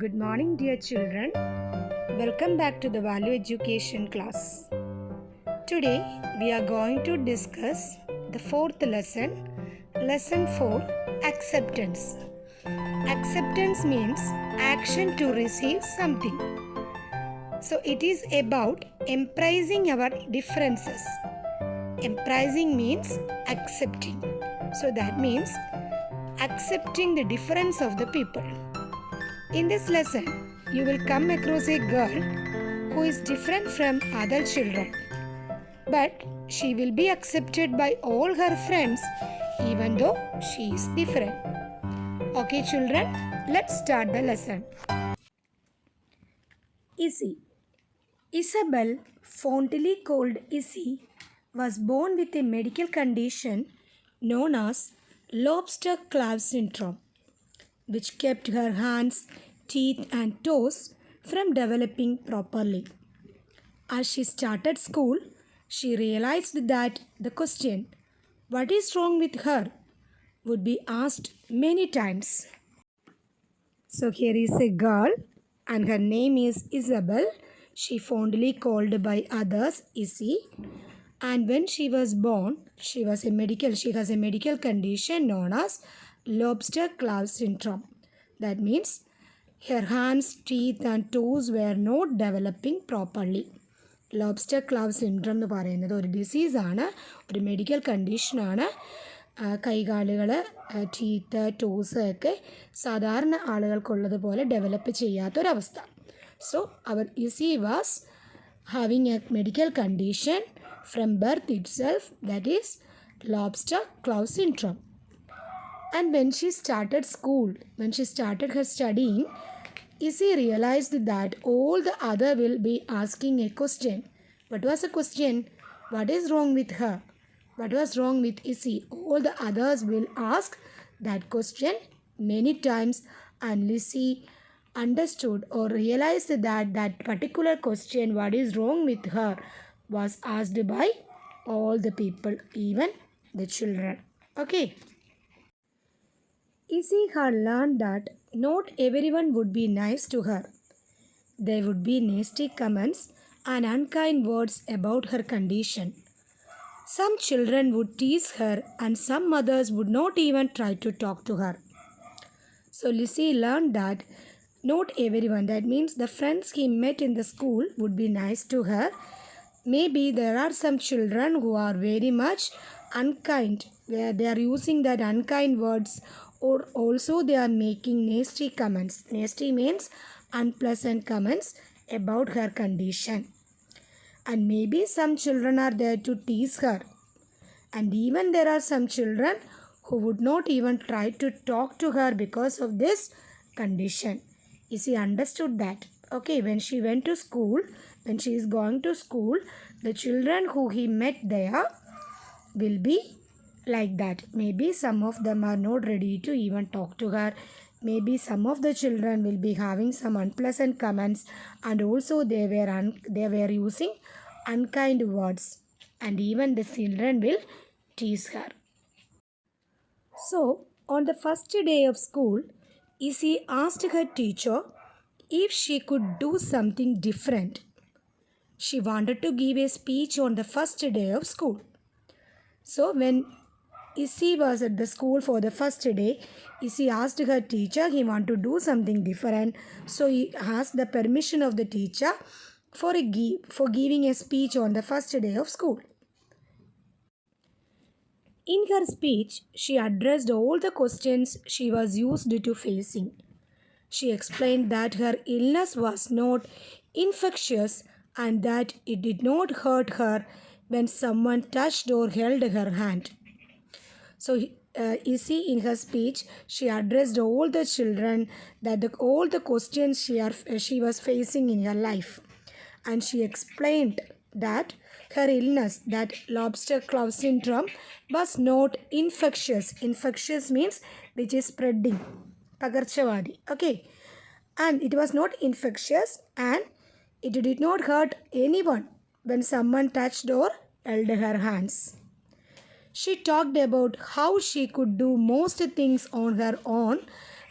Good morning, dear children. Welcome back to the Value Education class. Today, we are going to discuss the fourth lesson, Lesson 4, Acceptance. Acceptance means action to receive something. So, it is about embracing our differences. Embracing means accepting. So, that means accepting the difference of the people. In this lesson, you will come across a girl who is different from other children, but she will be accepted by all her friends even though she is different. Okay, children, let's start the lesson. Issy. Isabel, fondly called Issy, was born with a medical condition known as lobster claw syndrome, which kept her hands, teeth, and toes from developing properly. As she started school, she realized that the question, "What is wrong with her?" would be asked many times. So, here is a girl, and her name is Isabel. She fondly called by others Issy. And when she was born, she has a medical condition known as lobster claw syndrome. That means her hands, teeth and toes were not developing properly. Lobster claw syndrome എന്ന് പറയുന്നത് ഒരു ഡിസീസാണ്, ഒരു medical കണ്ടീഷനാണ്. കൈകാലുകൾ, teeth, toes ഒക്കെ സാധാരണ ആളുകൾക്കുള്ളതുപോലെ develop ചെയ്യാത്തൊരവസ്ഥ. സോ അവർ ഇസി was having a medical condition from birth itself, that is lobster claw syndrome. And when she started school, when she started her studying, Issy realized that all the other will be asking a question. What was the question? What is wrong with her? What was wrong with Issy? All the others will ask that question many times, and Issy understood or realized that that particular question, what is wrong with her, was asked by all the people, even the children. Okay. Issy had learned that not everyone would be nice to her. There would be nasty comments and unkind words about her condition. Some children would tease her and some others would not even try to talk to her. So Issy learned that not everyone, that means the friends he met in the school, would be nice to her. Maybe there are some children who are very much unkind, where they are using that unkind words, or also they are making nasty comments. Nasty means unpleasant comments about her condition. And maybe some children are there to tease her. And even there are some children who would not even try to talk to her because of this condition. Issy understood that. Okay, when she went to school, when she is going to school, the children who he met there will be like that. Maybe some of them are not ready to even talk to her. Maybe some of the children will be having some unpleasant comments, and also they were using unkind words, and even the children will tease her. So, on the first day of school, Issy asked her teacher if she could do something different. She wanted to give a speech on the first day of school. So when Issy was at the school for the first day, Issy asked her teacher he wanted to do something different. So he asked the permission of the teacher for giving a speech on the first day of school. In her speech, she addressed all the questions she was used to facing. She explained that her illness was not infectious and that it did not hurt her when someone touched or held her hand. So, Issy in her speech, she addressed all the children that all the questions she was facing in her life. And she explained that her illness, that lobster claw syndrome, was not infectious. Infectious means which is spreading. Pagarchavadi. Okay. And it was not infectious, and it did not hurt anyone when someone touched or held her hands. She talked about how she could do most things on her own,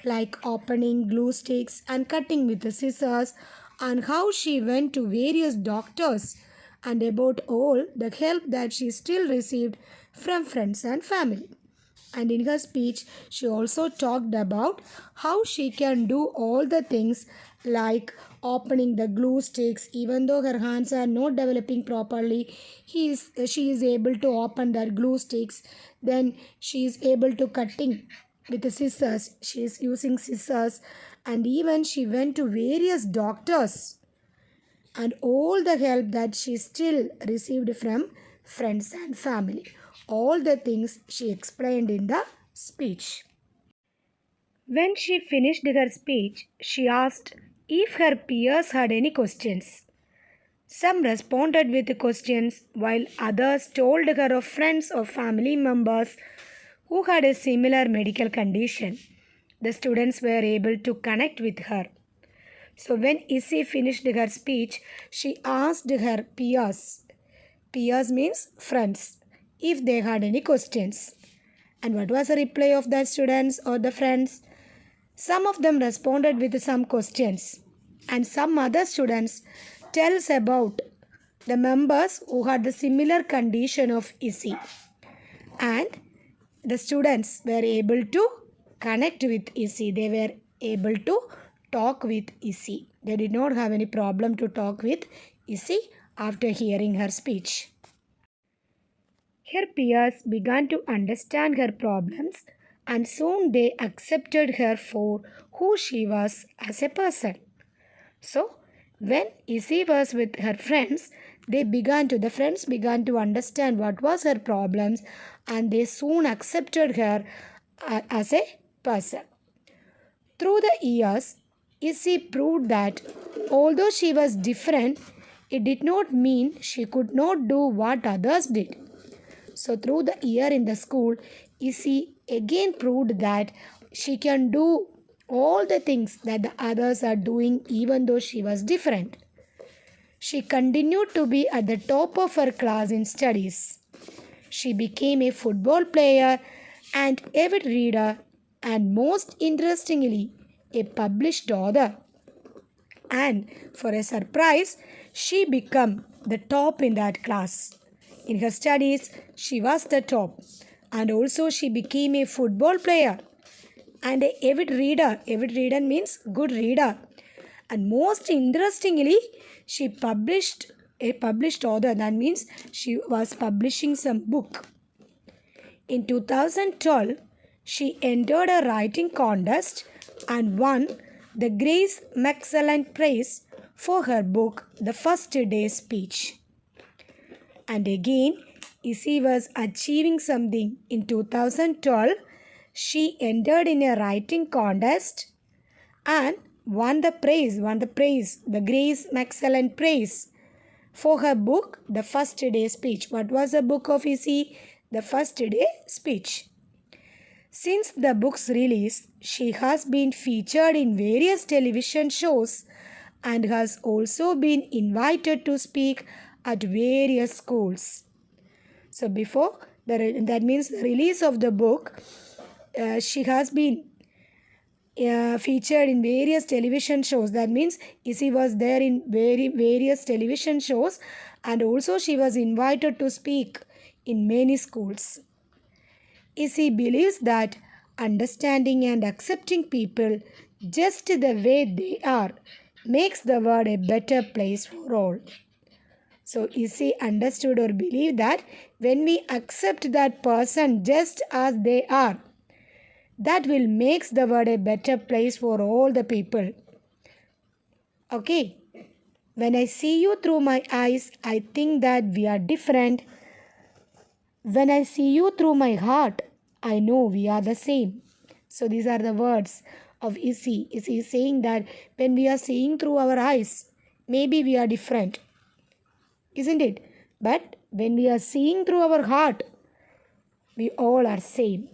like opening glue sticks and cutting with the scissors, and how she went to various doctors, and about all the help that she still received from friends and family. And in her speech, she also talked about how she can do all the things like opening the glue sticks, even though her hands are not developing properly. She is able to open the glue sticks. Then she is able to cutting with the scissors. She is using scissors, and even she went to various doctors, and all the help that she still received from friends and family. All the things she explained in the speech. When she finished her speech, she asked if her peers had any questions. Some responded with questions, while others told her of friends or family members who had a similar medical condition. The students were able to connect with her. So when Issy finished her speech, she asked her peers. Peers means friends, if they had any questions. And what was the reply of the students or the friends? Some of them responded with some questions, and some other students tells about the members who had the similar condition of Issy. And the students were able to connect with Issy. They were able to talk with Issy. They did not have any problem to talk with Issy after hearing her speech. Her peers began to understand her problems, and soon they accepted her for who she was as a person. So, when Issy was with her friends, the friends began to understand what was her problems, and they soon accepted her as a person. Through the years, Issy proved that although she was different, it did not mean she could not do what others did. So through the year in the school, Issy again proved that she can do all the things that the others are doing even though she was different. She continued to be at the top of her class in studies. She became a football player and avid reader, and most interestingly, a published author. And for a surprise, she became the top in that class. In her studies, she was the top, and also she became a football player and an avid reader. Avid reader means good reader. And most interestingly, she published a published author. That means she was publishing some book. In 2012, she entered a writing contest and won the Grace Excellent Prize for her book, The First Day Speech. And again, Issy was achieving something. In 2012, she entered in a writing contest and won the Grace Excellent Prize for her book, The First Day Speech. What was the book of Issy? The First Day Speech. Since the book's release, she has been featured in various television shows and has also been invited to speak at various schools. So before that means the release of the book, she has been featured in various television shows. That means Issy was there in various television shows, and also she was invited to speak in many schools. Issy believes that understanding and accepting people just the way they are makes the world a better place for all. So Issy understood or believed that when we accept that person just as they are, that will make the world a better place for all the people. Okay. When I see you through my eyes, I think that we are different. When I see you through my heart, I know we are the same. So these are the words of Issy. Issy is saying that when we are seeing through our eyes, maybe we are different. Isn't it? But when we are seeing through our heart, we all are same.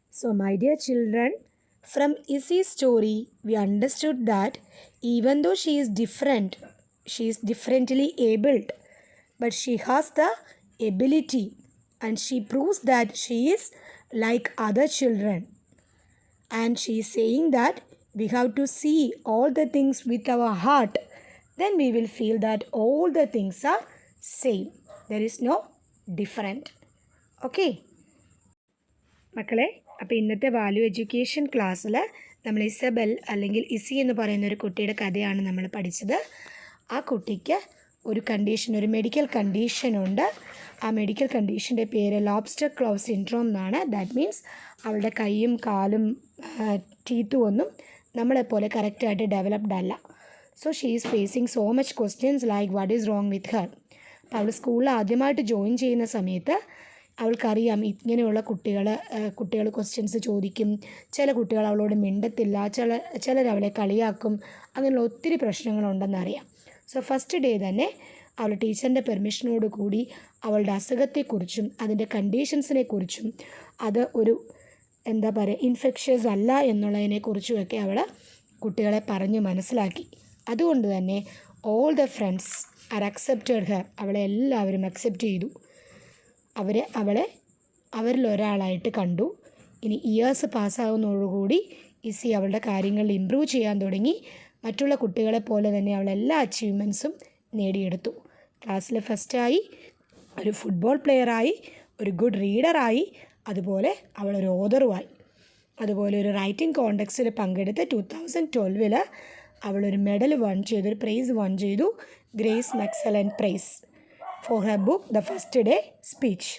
So my dear children, from Issy's story, we understood that even though she is different, she is differently abled, but she has the ability, and she proves that she is like other children. And she is saying that we have to see all the things with our heart. Then we will feel that all the things are same. There is no different. Okay. മക്കളെ, അപ്പോൾ ഇന്നത്തെ value education ക്ലാസ്സിൽ നമ്മൾ Isabel അല്ലെങ്കിൽ EC എന്ന് പറയുന്ന ഒരു കുട്ടിയുടെ കഥയാണ് നമ്മൾ പഠിച്ചത്. ആ കുട്ടിക്ക് ഒരു കണ്ടീഷൻ, ഒരു മെഡിക്കൽ കണ്ടീഷനുണ്ട്. ആ മെഡിക്കൽ കണ്ടീഷൻ്റെ പേര് ലോബ്സ്റ്റർ ക്ലോവ് സിൻഡ്രോം എന്നാണ്. ദാറ്റ് മീൻസ് അവളുടെ കൈയും കാലും ടീത്തും ഒന്നും നമ്മളെപ്പോലെ കറക്റ്റായിട്ട് ഡെവലപ്ഡ് അല്ല. So she is facing so much questions like what is wrong with her. അപ്പോൾ അവൾ സ്കൂളിൽ ആദ്യമായിട്ട് ജോയിൻ ചെയ്യുന്ന സമയത്ത് അവൾക്കറിയാം ഇങ്ങനെയുള്ള കുട്ടികൾ ക്വസ്റ്റ്യൻസ് ചോദിക്കും. ചില കുട്ടികൾ അവളോട് മിണ്ടത്തില്ല, ചിലർ അവളെ കളിയാക്കും. അങ്ങനെയുള്ള ഒത്തിരി പ്രശ്നങ്ങളുണ്ടെന്നറിയാം. സോ ഫസ്റ്റ് ഡേ തന്നെ അവൾ ടീച്ചറിൻ്റെ പെർമിഷനോട് കൂടി അവളുടെ അസുഖത്തെക്കുറിച്ചും അതിൻ്റെ കണ്ടീഷൻസിനെ കുറിച്ചും അത് ഒരു എന്താ പറയുക ഇൻഫെക്ഷ്യസ് അല്ല എന്നുള്ളതിനെക്കുറിച്ചുമൊക്കെ അവൾ കുട്ടികളെ പറഞ്ഞ് മനസ്സിലാക്കി. അതുകൊണ്ട് തന്നെ all the friends are accepted Har. അവളെ എല്ലാവരും അക്സെപ്റ്റ് ചെയ്തു. അവളെ അവരിലൊരാളായിട്ട് കണ്ടു. ഇനി ഇയേഴ്സ് പാസ്സാകുന്നതോടുകൂടി ഇസി അവളുടെ കാര്യങ്ങളിൽ ഇമ്പ്രൂവ് ചെയ്യാൻ തുടങ്ങി. മറ്റുള്ള കുട്ടികളെ പോലെ തന്നെ അവൾ എല്ലാ അച്ചീവ്മെൻറ്റ്സും നേടിയെടുത്തു. ക്ലാസ്സിൽ ഫസ്റ്റായി, ഒരു ഫുട്ബോൾ പ്ലെയറായി, ഒരു ഗുഡ് റീഡറായി, അതുപോലെ അവളൊരു ഓതറുമായി. അതുപോലെ ഒരു റൈറ്റിംഗ് കോൺടെക്സ്റ്റിൽ പങ്കെടുത്ത് 2012 അവളൊരു മെഡൽ വൺ ചെയ്തു, ഒരു പ്രൈസ് വൺ ചെയ്തു, ഗ്രേസ് മെക്സലൻറ്റ് prize for her book the first day speech.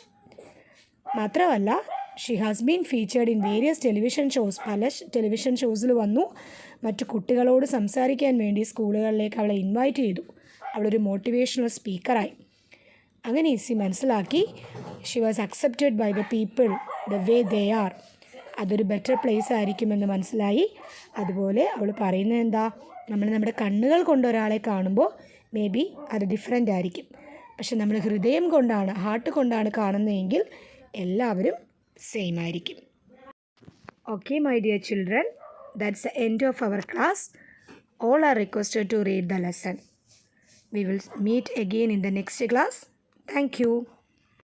മാത്രമല്ല she has been featured in various television shows. പല ടെലിവിഷൻ ഷോസിൽ വന്നു. മറ്റു കുട്ടികളോട് സംസാരിക്കാൻ വേണ്ടി സ്കൂളുകളിലേക്ക് അവളെ ഇൻവൈറ്റ് ചെയ്തു. അവളൊരു മോട്ടിവേഷണൽ സ്പീക്കറായി. അങ്ങനെ ഇസി മനസ്സിലാക്കി she was accepted by the people the way they are. അതൊരു ബെറ്റർ പ്ലേസ് ആയിരിക്കുമെന്ന് മനസ്സിലായി. അതുപോലെ അവൾ പറയുന്നത് എന്താ, നമ്മൾ നമ്മുടെ കണ്ണുകൾ കൊണ്ട് ഒരാളെ കാണുമ്പോൾ മേ ബി അത് ഡിഫറെൻ്റ് ആയിരിക്കും. പക്ഷെ നമ്മൾ ഹൃദയം കൊണ്ടാണ്, ഹാർട്ട് കൊണ്ടാണ് കാണുന്നതെങ്കിൽ എല്ലാവരും സെയിം ആയിരിക്കും. Okay, my dear children, that's the end of our class. All are requested to read the lesson. We will meet again in the next class. Thank you.